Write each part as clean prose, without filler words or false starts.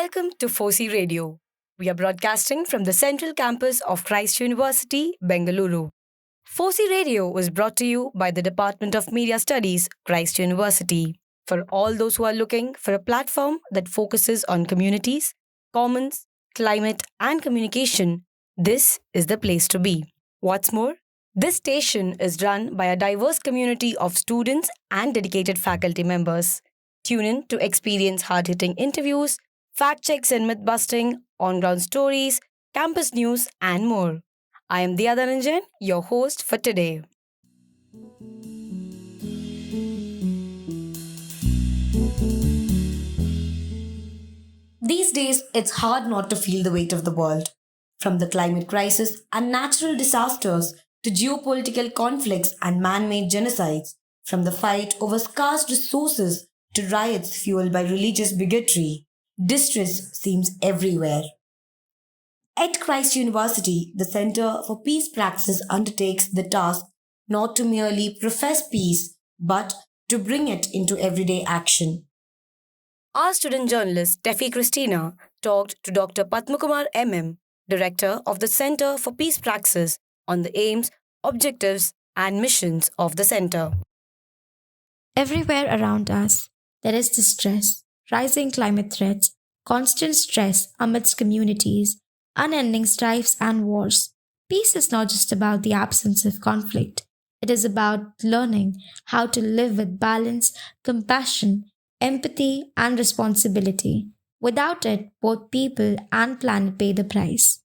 Welcome to FOSI Radio. We are broadcasting from the central campus of Christ University, Bengaluru. FOSI Radio was brought to you by the Department of Media Studies, Christ University. For all those who are looking for a platform that focuses on communities, commons, climate, and communication, this is the place to be. What's more, this station is run by a diverse community of students and dedicated faculty members. Tune in to experience hard hitting interviews, fact checks and myth busting, on ground stories, campus news, and more. I am Diya Dhananjayan, your host for today. These days, it's hard not to feel the weight of the world. From the climate crisis and natural disasters to geopolitical conflicts and man made genocides, from the fight over scarce resources to riots fueled by religious bigotry, distress seems everywhere. At Christ University, the Center for Peace Praxis undertakes the task not to merely profess peace, but to bring it into everyday action. Our student journalist Steffi Christina talked to Dr. Padmakumar MM, Director of the Center for Peace Praxis, on the aims, objectives, and missions of the center. Everywhere around us, there is distress, rising climate threats, constant stress amidst communities, unending strifes and wars. Peace is not just about the absence of conflict. It is about learning how to live with balance, compassion, empathy, and responsibility. Without it, both people and planet pay the price.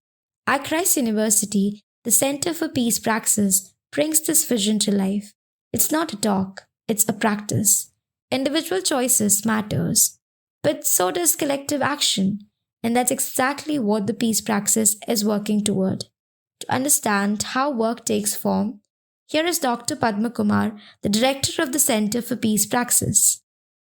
At Christ University, the Center for Peace Praxis brings this vision to life. It's not a talk, it's a practice. Individual choices matters, but so does collective action. And that's exactly what the Peace Praxis is working toward. To understand how work takes form, here is Dr. Padmakumar, the Director of the Center for Peace Praxis.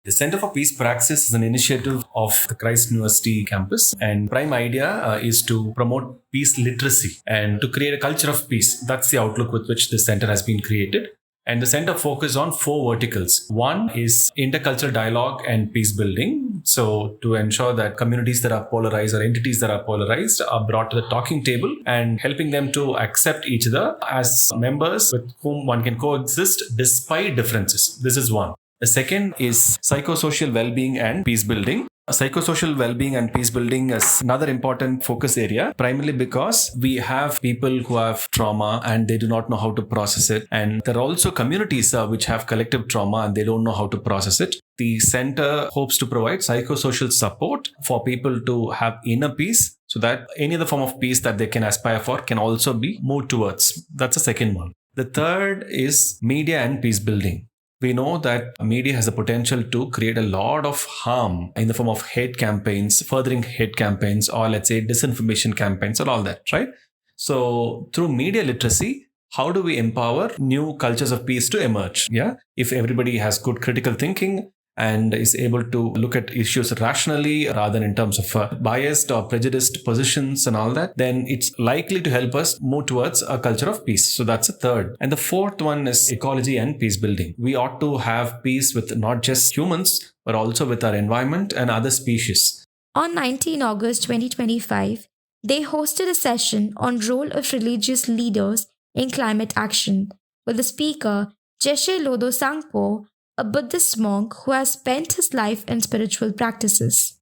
The Center for Peace Praxis is an initiative of the Christ University campus, and prime idea is to promote peace literacy and to create a culture of peace. That's the outlook with which the center has been created. And the center focuses on 4 verticals. One is intercultural dialogue and peace building. So to ensure that communities that are polarized or entities that are polarized are brought to the talking table and helping them to accept each other as members with whom one can coexist despite differences. This is one. The second is psychosocial well-being and peace building. Psychosocial well-being and peace building is another important focus area, primarily because we have people who have trauma and they do not know how to process it. And there are also communities which have collective trauma and they don't know how to process it. The center hopes to provide psychosocial support for people to have inner peace so that any other form of peace that they can aspire for can also be moved towards. That's the second one. The third is media and peace building. We know that media has the potential to create a lot of harm in the form of hate campaigns, furthering hate campaigns, or let's say disinformation campaigns and all that, right? So through media literacy, how do we empower new cultures of peace to emerge? Yeah, if everybody has good critical thinking and is able to look at issues rationally rather than in terms of biased or prejudiced positions and all that, then it's likely to help us move towards a culture of peace. So that's the third. And the fourth one is ecology and peace building. We ought to have peace with not just humans, but also with our environment and other species. On 19 August 2025, they hosted a session on role of religious leaders in climate action with the speaker Jeshe Lodo Sangpo, a Buddhist monk who has spent his life in spiritual practices.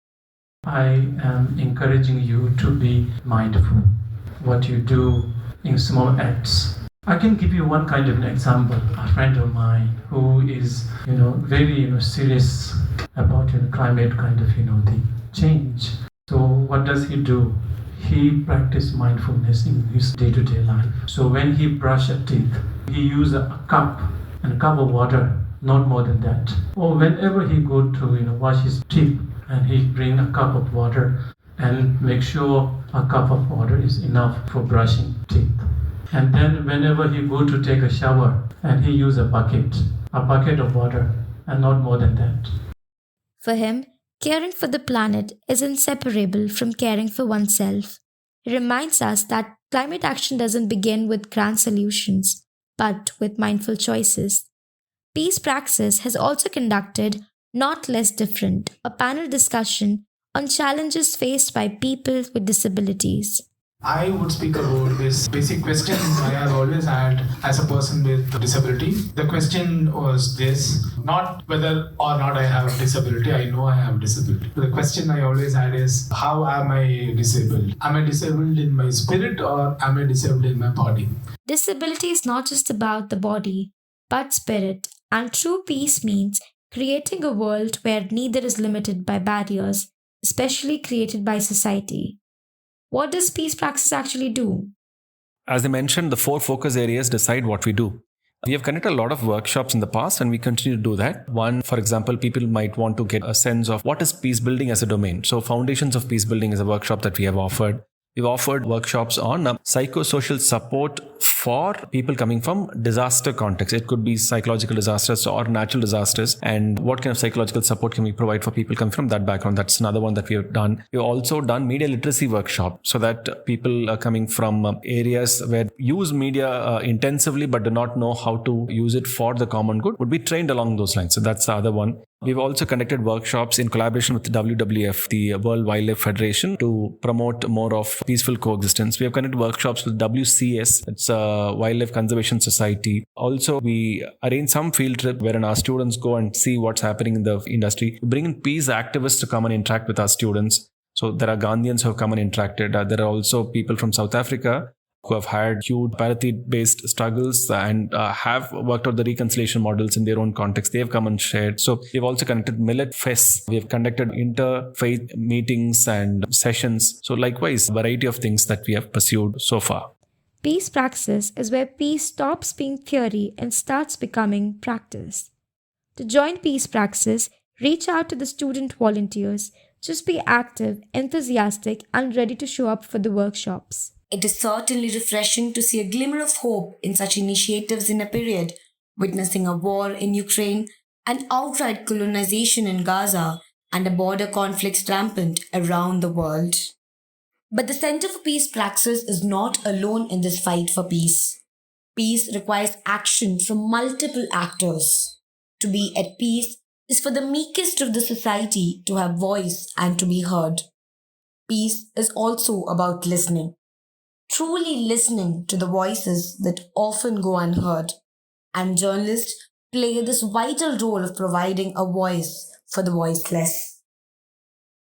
I am encouraging you to be mindful what you do in small acts. I can give you one kind of an example. A friend of mine who is, very, serious about climate kind of, the change. So what does he do? He practices mindfulness in his day-to-day life. So when he brushes his teeth, he uses a cup of water. Not more than that. Or whenever he go to wash his teeth and he bring a cup of water and make sure a cup of water is enough for brushing teeth. And then whenever he go to take a shower and he use a bucket of water and not more than that. For him, caring for the planet is inseparable from caring for oneself. He reminds us that climate action doesn't begin with grand solutions, but with mindful choices. Peace Praxis has also conducted Not Less Different, a panel discussion on challenges faced by people with disabilities. I would speak about this basic question I have always had as a person with disability. The question was this, not whether or not I have disability, I know I have disability. The question I always had is, how am I disabled? Am I disabled in my spirit or am I disabled in my body? Disability is not just about the body, but spirit, and true peace means creating a world where neither is limited by barriers, especially created by society. What does Peace Praxis actually do? As I mentioned, the 4 focus areas decide what we do. We have conducted a lot of workshops in the past and we continue to do that. One, for example, people might want to get a sense of what is peace building as a domain. So Foundations of Peace Building is a workshop that we have offered. We've offered workshops on psychosocial support for people coming from disaster context. It could be psychological disasters or natural disasters, and what kind of psychological support can we provide for people coming from that background. That's another one that we have done. We've also done media literacy workshop so that people are coming from areas where use media intensively but do not know how to use it for the common good would be trained along those lines. So that's the other one. We've also conducted workshops in collaboration with the WWF, the World Wildlife Federation, to promote more of peaceful coexistence. We have conducted workshops with WCS, it's a Wildlife Conservation Society. Also, we arrange some field trip wherein our students go and see what's happening in the industry. We bring in peace activists to come and interact with our students. So there are Gandhians who have come and interacted. There are also people from South Africa who have had huge paratheet-based struggles and have worked out the reconciliation models in their own context. They have come and shared. So we've also conducted Millet Fests. We have conducted interfaith meetings and sessions. So likewise, a variety of things that we have pursued so far. Peace Praxis is where peace stops being theory and starts becoming practice. To join Peace Praxis, reach out to the student volunteers. Just be active, enthusiastic, and ready to show up for the workshops. It is certainly refreshing to see a glimmer of hope in such initiatives in a period witnessing a war in Ukraine, an outright colonization in Gaza, and a border conflicts rampant around the world. But the Center for Peace Praxis is not alone in this fight for peace. Peace requires action from multiple actors. To be at peace is for the meekest of the society to have voice and to be heard. Peace is also about listening. Truly listening to the voices that often go unheard, and journalists play this vital role of providing a voice for the voiceless.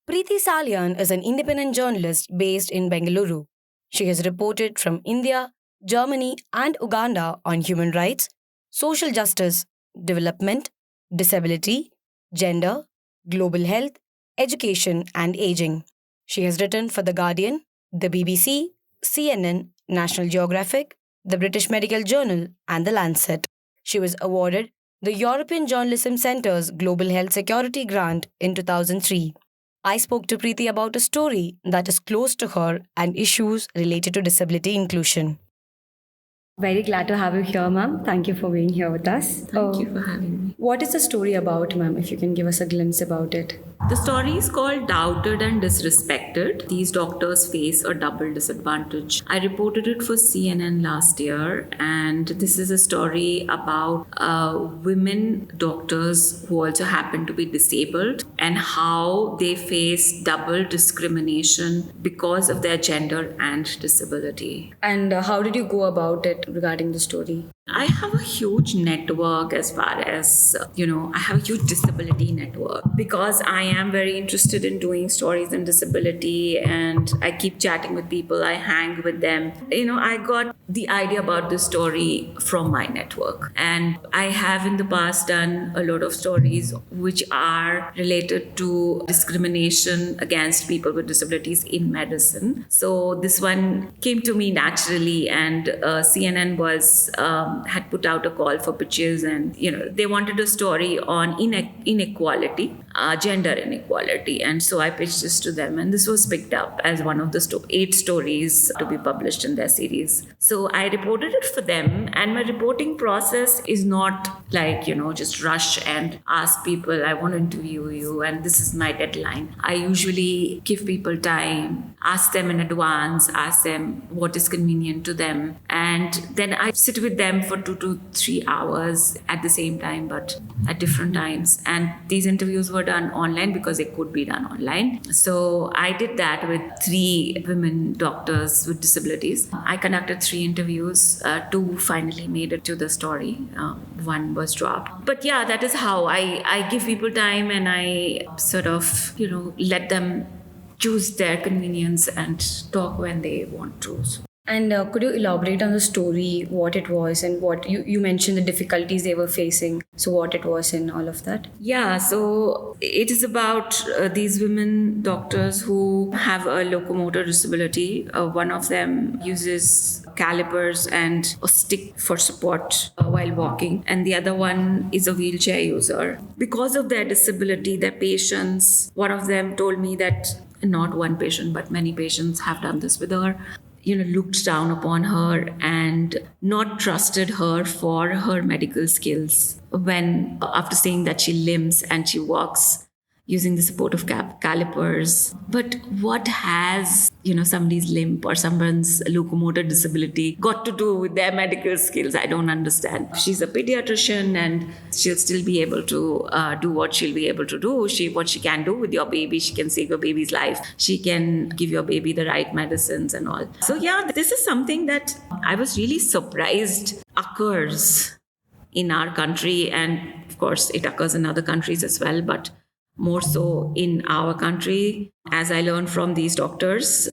Priti Salian is an independent journalist based in Bengaluru. She has reported from India, Germany, and Uganda on human rights, social justice, development, disability, gender, global health, education, and aging. She has written for The Guardian, the BBC, CNN, National Geographic, the British Medical Journal, and The Lancet. She was awarded the European Journalism Centre's Global Health Security Grant in 2003. I spoke to Priti about a story that is close to her and issues related to disability inclusion. Very glad to have you here, ma'am. Thank you for being here with us. Thank you for having me. What is the story about, ma'am, if you can give us a glimpse about it? The story is called Doubted and Disrespected. These doctors face a double disadvantage. I reported it for CNN last year, and this is a story about women doctors who also happen to be disabled and how they face double discrimination because of their gender and disability. And how did you go about it regarding the story? I have a huge network as far as, I have a huge disability network because I am very interested in doing stories on disability and I keep chatting with people, I hang with them. I got the idea about this story from my network, and I have in the past done a lot of stories which are related to discrimination against people with disabilities in medicine. So this one came to me naturally, and CNN had put out a call for pitches, and they wanted a story on inequality, gender inequality, and so I pitched this to them, and this was picked up as one of the 8 stories to be published in their series. So I reported it for them, and my reporting process is not like just rush and ask people, I want to interview you and this is my deadline. I usually give people time, ask them in advance, ask them what is convenient to them, and then I sit with them them for 2 to 3 hours at the same time, but at different times. And these interviews were done online because they could be done online. So I did that with 3 women doctors with disabilities. I conducted 3 interviews. 2 finally made it to the story. 1 was dropped. But yeah, that is how I give people time, and I sort of, let them choose their convenience and talk when they want to. And could you elaborate on the story, what it was, and what you mentioned the difficulties they were facing, so what it was and all of that? Yeah, so it is about these women doctors who have a locomotor disability. One of them uses calipers and a stick for support while walking, and the other one is a wheelchair user. Because of their disability, their patients, one of them told me that not one patient, but many patients have done this with her, looked down upon her and not trusted her for her medical skills when, after saying that she limps and she walks using the support of calipers. But what has, somebody's limp or someone's locomotor disability got to do with their medical skills? I don't understand. She's a pediatrician and she'll still be able to do what she'll be able to do. What she can do with your baby, she can save your baby's life. She can give your baby the right medicines and all. So yeah, this is something that I was really surprised occurs in our country. And of course, it occurs in other countries as well, but more so in our country, as I learned from these doctors.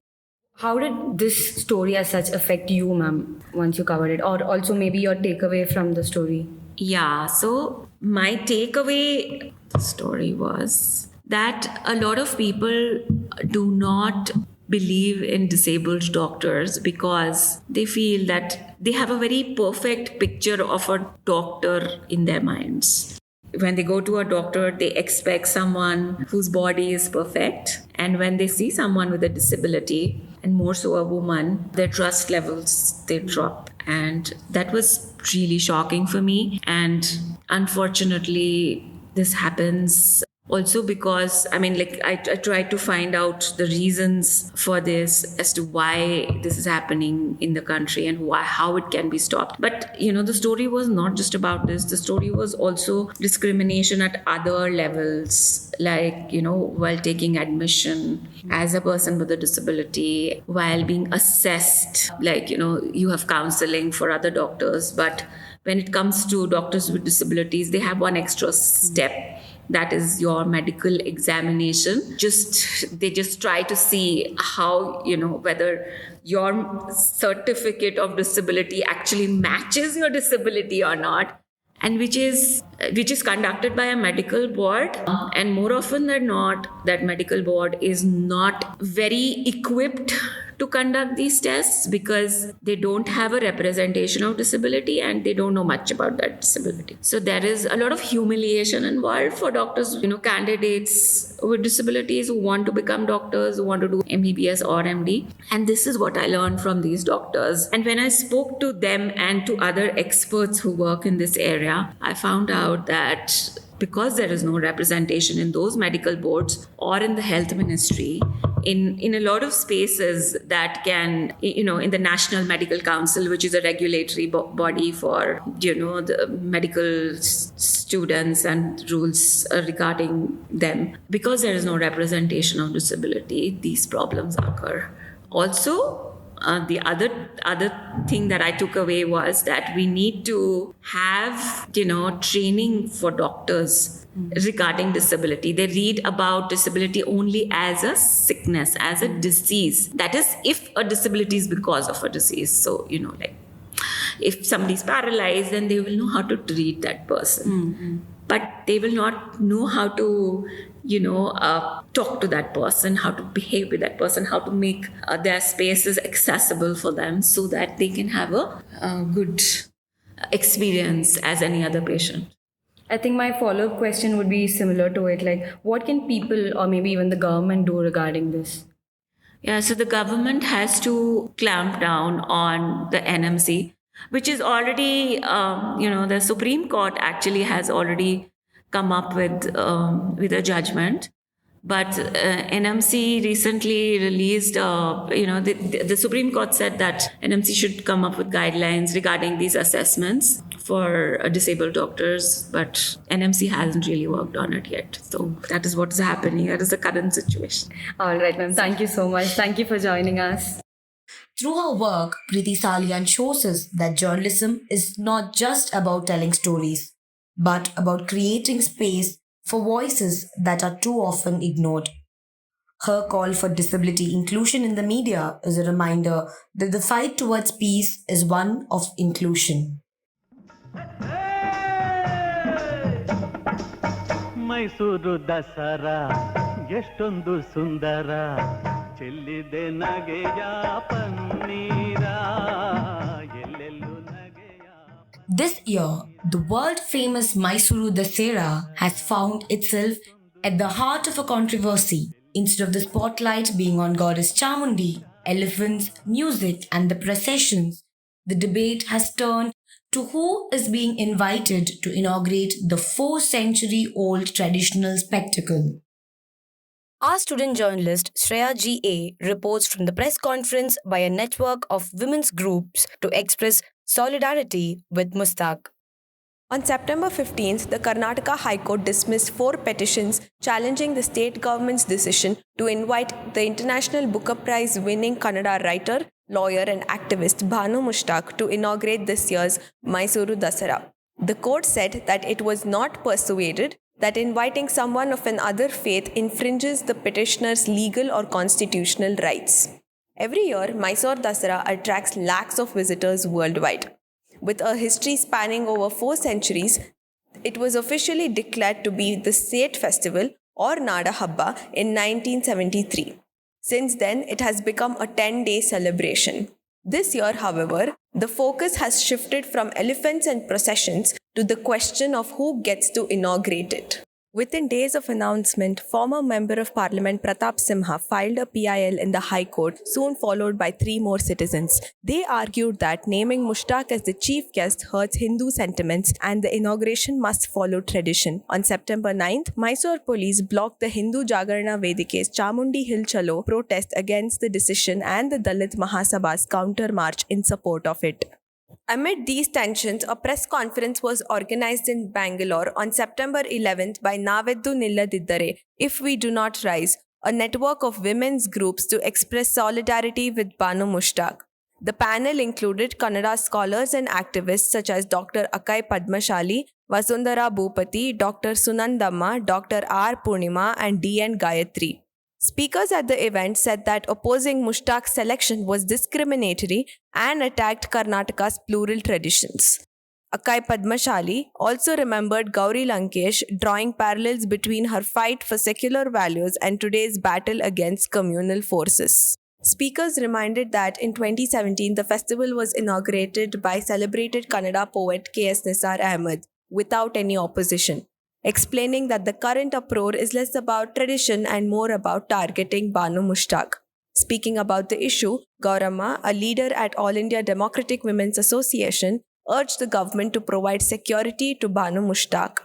How did this story as such affect you, ma'am, once you covered it? Or also maybe your takeaway from the story? Yeah, so my takeaway the story was that a lot of people do not believe in disabled doctors because they feel that they have a very perfect picture of a doctor in their minds. When they go to a doctor, they expect someone whose body is perfect. And when they see someone with a disability, and more so a woman, their trust levels, they drop. And that was really shocking for me. And unfortunately, this happens also because, I tried to find out the reasons for this as to why this is happening in the country and how it can be stopped. But, the story was not just about this. The story was also discrimination at other levels, like, while taking admission as a person with a disability, while being assessed, like, you have counseling for other doctors. But when it comes to doctors with disabilities, they have one extra step. That is your medical examination. They just try to see how, whether your certificate of disability actually matches your disability or not, and which is conducted by a medical board. And more often than not, that medical board is not very equipped to conduct these tests because they don't have a representation of disability and they don't know much about that disability. So there is a lot of humiliation involved for doctors, candidates with disabilities who want to become doctors, who want to do MBBS or MD. And this is what I learned from these doctors. And when I spoke to them and to other experts who work in this area, I found out that because there is no representation in those medical boards or in the health ministry, in a lot of spaces that can, in the National Medical Council, which is a regulatory body for, the medical students and rules regarding them, because there is no representation of disability, these problems occur. Also, the other thing that I took away was that we need to have, training for doctors regarding disability. They read about disability only as a sickness, as a disease. That is, if a disability is because of a disease. So, like if somebody's paralyzed, then they will know how to treat that person. Mm-hmm. But they will not know how to, talk to that person, how to behave with that person, how to make their spaces accessible for them so that they can have a good experience as any other patient. I think my follow-up question would be similar to it. Like, what can people or maybe even the government do regarding this? Yeah, so the government has to clamp down on the NMC, which is already, the Supreme Court actually has already come up with a judgment But NMC recently released, the Supreme Court said that NMC should come up with guidelines regarding these assessments for disabled doctors, but NMC hasn't really worked on it yet. So that is what is happening. That is the current situation. All right, ma'am. Thank you so much. Thank you for joining us. Through her work, Priti Salian shows us that journalism is not just about telling stories, but about creating space for voices that are too often ignored. Her call for disability inclusion in the media is a reminder that the fight towards peace is one of inclusion. Mysuru Dasara ಎಷ್ಟೊಂದು ಸುಂದರ ಚೆಲ್ಲಿದೆ ನಗೆಯ ಪನ್ನೀರ ಎಲ್ಲೆಲ್ಲೂ ನಗೆಯ. This year, the world famous Mysuru Dasara has found itself at the heart of a controversy. Instead of the spotlight being on goddess Chamundi, elephants, music, and the processions, the debate has turned to who is being invited to inaugurate the 4-century-old traditional spectacle. Our student journalist Shreya GA reports from the press conference by a network of women's groups to express solidarity with Mushtaq. On September 15th, the Karnataka High Court dismissed 4 petitions challenging the state government's decision to invite the International Booker Prize winning Kannada writer, lawyer and activist Banu Mushtaq to inaugurate this year's Mysuru Dasara. The court said that it was not persuaded that inviting someone of another faith infringes the petitioner's legal or constitutional rights. Every year, Mysore Dasara attracts lakhs of visitors worldwide. With a history spanning over 4 centuries, it was officially declared to be the state festival or Nada Habba in 1973. Since then, it has become a 10-day celebration. This year, however, the focus has shifted from elephants and processions to the question of who gets to inaugurate it. Within days of announcement, former Member of Parliament Pratap Simha filed a PIL in the High Court, soon followed by 3 more citizens. They argued that naming Mushtaq as the chief guest hurts Hindu sentiments and the inauguration must follow tradition. On September 9th, Mysore police blocked the Hindu Jagarana Vedike's Chamundi Hill Chalo protest against the decision and the Dalit Mahasabha's counter march in support of it. Amid these tensions, a press conference was organized in Bangalore on September 11th by Naveddu Nilladiddare, If We Do Not Rise, a network of women's groups to express solidarity with Banu Mushtaq. The panel included Kannada scholars and activists such as Dr. Akai Padmashali, Vasundhara Bhupati, Dr. Sunandamma, Dr. R. Purnima, and D.N. Gayatri. Speakers at the event said that opposing Mushtaq's selection was discriminatory and attacked Karnataka's plural traditions. Akai Padmashali also remembered Gauri Lankesh, drawing parallels between her fight for secular values and today's battle against communal forces. Speakers reminded that in 2017, the festival was inaugurated by celebrated Kannada poet K.S. Nisar Ahmed without any opposition, explaining that the current uproar is less about tradition and more about targeting Banu Mushtaq. Speaking about the issue, Gauramma, a leader at All India Democratic Women's Association, urged the government to provide security to Banu Mushtaq.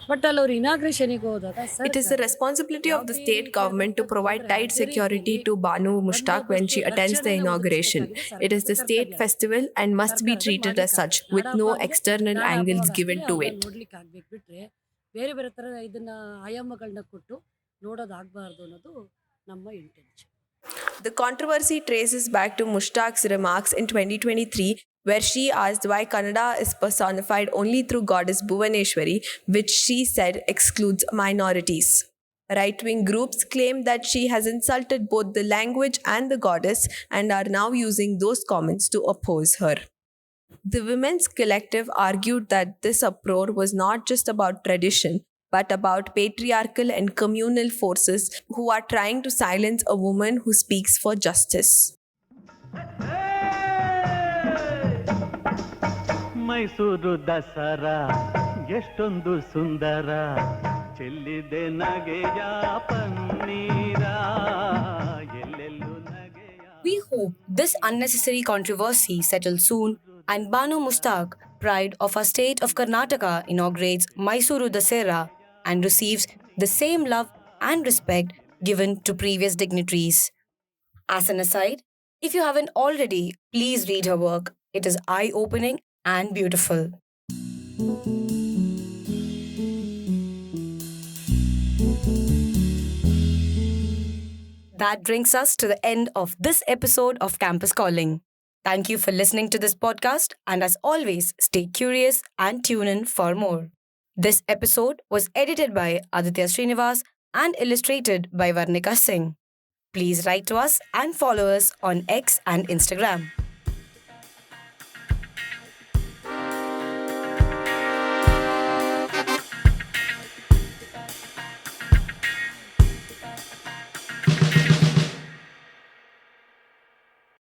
It is the responsibility of the state government to provide tight security to Banu Mushtaq when she attends the inauguration. It is the state festival and must be treated as such, with no external angles given to it. ಬೇರೆ ಬೇರೆ ಥರ ಇದನ್ನ ಆಯಾಮಗಳನ್ನ ಕೊಟ್ಟು ನೋಡೋದಾಗಬಾರ್ದು ಅನ್ನೋದು ನಮ್ಮ intention. The controversy traces back to Mushtaq's remarks in 2023, where she asked why Kannada is personified only through goddess Bhuvaneshwari, which she said excludes minorities. Right-wing groups claim that she has insulted both the language and the goddess and are now using those comments to oppose her. The women's collective argued that this uproar was not just about tradition, but about patriarchal and communal forces who are trying to silence a woman who speaks for justice. Mysuru Dasara ಎಷ್ಟೊಂದು ಸುಂದರ ಚೆಲ್ಲಿದೆ ನಗೆಯ ಪನ್ನೀರ ಎಲ್ಲೆಲ್ಲೂ ನಗೆಯ. We hope this unnecessary controversy settles soon and Banu Mushtaq, pride of our state of Karnataka, inaugurates Mysuru Dasara and receives the same love and respect given to previous dignitaries. As an aside, if you haven't already, please read her work. It is eye opening and beautiful. That brings us to the end of this episode of Campus Calling. Thank you for listening to this podcast, and as always, stay curious and tune in for more. This episode was edited by Aditya Srinivas and illustrated by Vernika Singh. Please write to us and follow us on X and Instagram.